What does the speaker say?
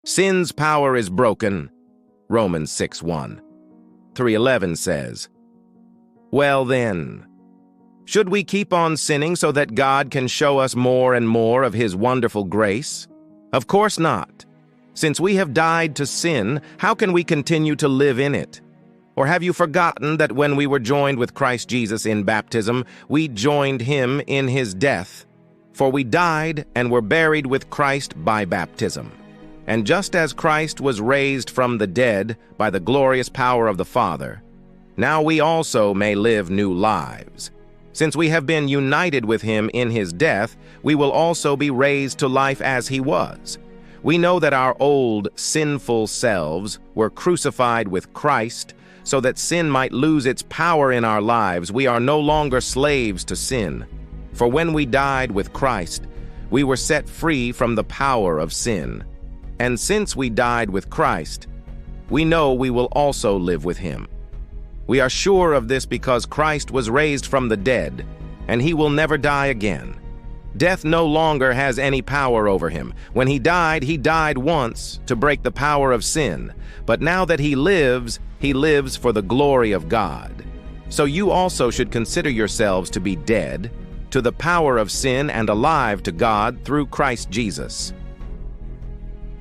Sin's power is broken. Romans 6:1. 3:11 says, "Well then, should we keep on sinning so that God can show us more and more of His wonderful grace? Of course not. Since we have died to sin, how can we continue to live in it? Or have you forgotten that when we were joined with Christ Jesus in baptism, we joined Him in His death? For we died and were buried with Christ by baptism. And just as Christ was raised from the dead by the glorious power of the Father, now we also may live new lives. Since we have been united with Him in His death, we will also be raised to life as He was. We know that our old, sinful selves were crucified with Christ so that sin might lose its power in our lives. We are no longer slaves to sin. For when we died with Christ, we were set free from the power of sin. And since we died with Christ, we know we will also live with Him. We are sure of this because Christ was raised from the dead, and He will never die again. Death no longer has any power over Him. When He died once to break the power of sin. But now that He lives for the glory of God. So you also should consider yourselves to be dead to the power of sin and alive to God through Christ Jesus.